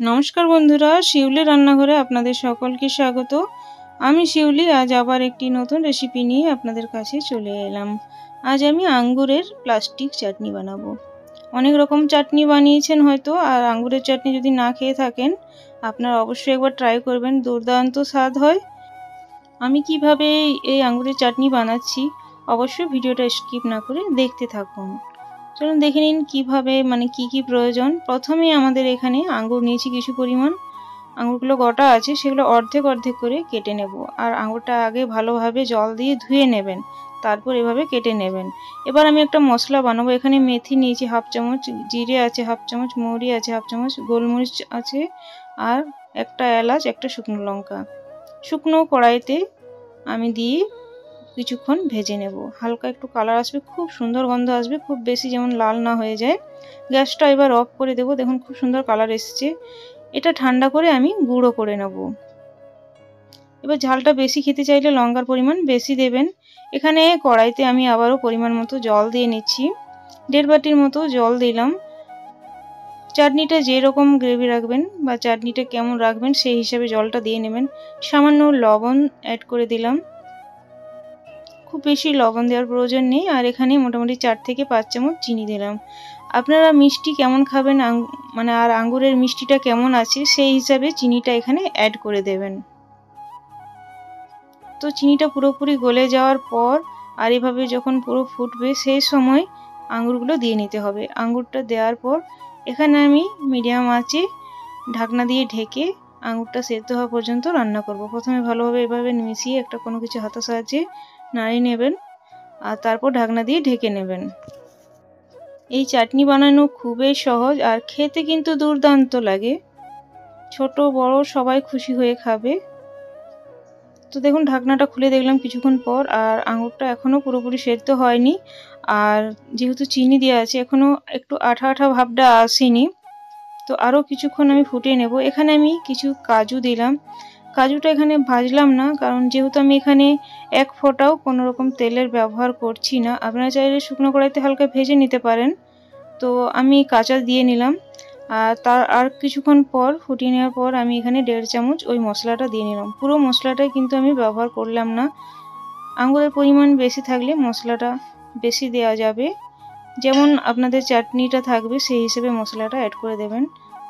नमस्कार बंधुरा शिउली रान्नाघरे आपनादेर सकलके स्वागत। आमी शिउली आज आबार एकटी नतून रेसिपि निये आपनादेर काछे चले एलाम। आज आमी आंगुरेर प्लास्टिक चाटनी बानाबो। अनेक रकम चाटनी बानिয়েছেন হয়তো, আর আঙ্গুরের চাটনি যদি না খেয়ে থাকেন আপনারা অবশ্যই একবার ট্রাই করবেন, দুর্দান্ত স্বাদ হয়। আমি কিভাবে এই আঙ্গুরের চাটনি বানাচ্ছি অবশ্যই ভিডিওটা স্কিপ না করে দেখতে থাকুন। চলুন দেখে নিন কিভাবে কি প্রয়োজন। প্রথমে আমাদের এখানে আঙ্গুর নিয়েছি কিছু পরিমাণ। আঙ্গুরগুলো গোটা আছে, সেগুলো অর্ধেক অর্ধেক করে কেটে নেব। আর আঙ্গুরটা আগে ভালোভাবে জল দিয়ে ধুয়ে নেবেন, তারপর এভাবে কেটে নেবেন। এবার আমি একটা মশলা বানাবো। এখানে মেথি নিয়েছি হাফ চামচ, জিরে আছে হাফ চামচ, মৌরি আছে হাফ চামচ, গোলমরিচ আছে আর একটা এলাচ, একটা শুকনো লঙ্কা। শুকনো কড়াইতে আমি দিয়ে কিছুক্ষণ ভেজে নেব। হালকা একটু কালার আসবে, খুব সুন্দর গন্ধ আসবে, খুব বেশি যেমন লাল না হয়ে যায়। গ্যাসটা এবার অফ করে দেব। দেখুন খুব সুন্দর কালার এসেছে। এটা ঠান্ডা করে আমি গুঁড়ো করে নেব। এবার ঝালটা বেশি খেতে চাইলে লঙ্কার পরিমাণ বেশি দেবেন। এখানে কড়াইতে আমি আবারও পরিমাণ মতো জল দিয়ে নিচ্ছি। 1.5 বাটির মতো জল দিলাম। চাটনিটা যেরকম গ্রেভি রাখবেন বা চাটনিটা কেমন রাখবেন সেই হিসাবে জলটা দিয়ে নেবেন। সামান্য লবণ অ্যাড করে দিলাম। খুব বেশি লবণ দেওয়ার প্রয়োজন নেই। আর এখানে মোটামুটি 4 থেকে 5 চামচ চিনি দিলাম। আপনারা মিষ্টি কেমন খাবেন আর আঙ্গুরের মিষ্টিটা কেমন আছে সেই হিসাবে চিনিটা এখানে অ্যাড করে দেবেন। তো চিনিটা পুরোপুরি গলে যাওয়ার পর আর এভাবে যখন পুরো ফুটবে সেই সময় আঙ্গুরগুলো দিয়ে নিতে হবে। আঙ্গুরটা দেওয়ার পর এখানে আমি মিডিয়াম আঁচে ঢাকনা দিয়ে ঢেকে আঙ্গুরটা সেদ্ধ হওয়া পর্যন্ত রান্না করব। প্রথমে ভালোভাবে এভাবে মিশিয়ে একটা কোনো কিছু হাতের সাহায্যে নাড়িয়ে নেবেন আর তারপর ঢাকনা দিয়ে ঢেকে নেবেন। এই চাটনি বানানো খুবই সহজ আর খেতে কিন্তু দুর্দান্ত লাগে। ছোট বড় সবাই খুশি হয়ে খাবে। তো দেখুন ঢাকনাটা খুলে দেখলাম কিছুক্ষণ পর, আর আঙুরটা এখনও পুরোপুরি সেদ্ধ হয়নি। আর যেহেতু চিনি দেওয়া আছে এখনও একটু আঠা আঠা ভাবটা আসেনি। তো আরও কিছুক্ষণ আমি ফুটিয়ে নেব। এখানে আমি কিছু কাজু দিলাম। কাজুটা এখানে ভাজলাম না, কারণ যেহেতু আমি এখানে এক ফোঁটাও কোনো রকম তেলের ব্যবহার করছি না। আপনারা চাইলে শুকনো কড়াইতে হালকা ভেজে নিতে পারেন। তো আমি কাঁচা দিয়ে নিলাম। আর কিছুক্ষণ পর ফুটিয়ে নেওয়ার পর আমি এখানে 1.5 চামচ ওই মশলাটা দিয়ে নিলাম। পুরো মশলাটাই কিন্তু আমি ব্যবহার করলাম না। আঙ্গুরের পরিমাণ বেশি থাকলে মশলাটা বেশি দেওয়া যাবে। যেমন আপনাদের চাটনিটা থাকবে সেই হিসেবে মশলাটা অ্যাড করে দেবেন।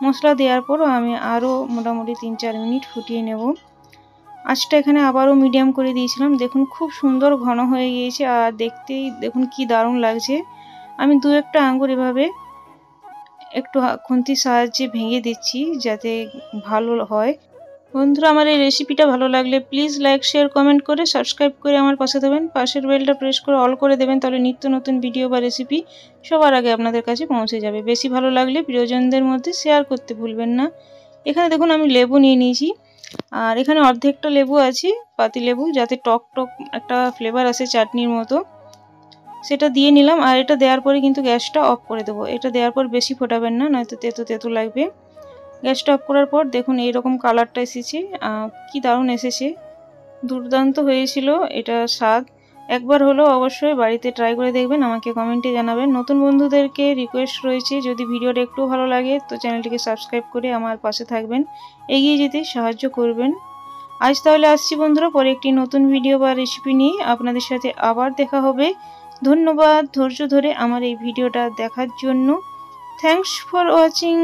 মশলা দেওয়ার পরও আমি আরও মোটামুটি 3-4 মিনিট ফুটিয়ে নেব। আঁচটা এখানে আবারও মিডিয়াম করে দিয়েছিলাম। দেখুন খুব সুন্দর ঘন হয়ে গিয়েছে আর দেখতেই দেখুন কি দারুণ লাগছে। আমি 2-1টা আঙ্গুর এভাবে একটু খুন্তির সাহায্যে ভেঙে দিচ্ছি যাতে ভালো হয়। বন্ধুরা আমার এই রেসিপিটা ভালো লাগলে প্লিজ লাইক শেয়ার কমেন্ট করে সাবস্ক্রাইব করে আমার পাশে থাকবেন। পাশের বেলটা প্রেস করে অল করে দেবেন, তাহলে নিত্য নতুন ভিডিও বা রেসিপি সবার আগে আপনাদের কাছে পৌঁছে যাবে। বেশি ভালো লাগলে প্রিয়জনদের মধ্যে শেয়ার করতে ভুলবেন না। এখানে দেখুন আমি লেবু নিয়ে নিয়েছি, আর এখানে অর্ধেকটা লেবু আছে পাতি লেবু, যাতে টক টক একটা ফ্লেভার আসে চাটনির মতো, সেটা দিয়ে নিলাম। আর এটা দেওয়ার পরে কিন্তু গ্যাসটা অফ করে দেবো। এটা দেওয়ার পর বেশি ফোটাবেন না, নয়তো তেতো তেতো লাগবে। গ্যাসটা অফ করার পর দেখুন এইরকম কালারটা এসেছে, কি দারুণ এসেছে, দুর্দান্ত হয়েছিল এটা স্বাদ। একবার হলেও অবশ্যই বাড়িতে ট্রাই করে দেখবেন, আমাকে কমেন্টে জানাবেন। নতুন বন্ধুদেরকে রিকোয়েস্ট রয়েছে যদি ভিডিওটা একটু ভালো লাগে তো চ্যানেলটিকে সাবস্ক্রাইব করে আমার পাশে থাকবেন, এগিয়ে যেতে সাহায্য করবেন। আজ তাহলে আসছি বন্ধুরা, পরে একটি নতুন ভিডিও বা রেসিপি নিয়ে আপনাদের সাথে আবার দেখা হবে। ধন্যবাদ ধৈর্য ধরে আমার এই ভিডিওটা দেখার জন্য। Thanks for watching.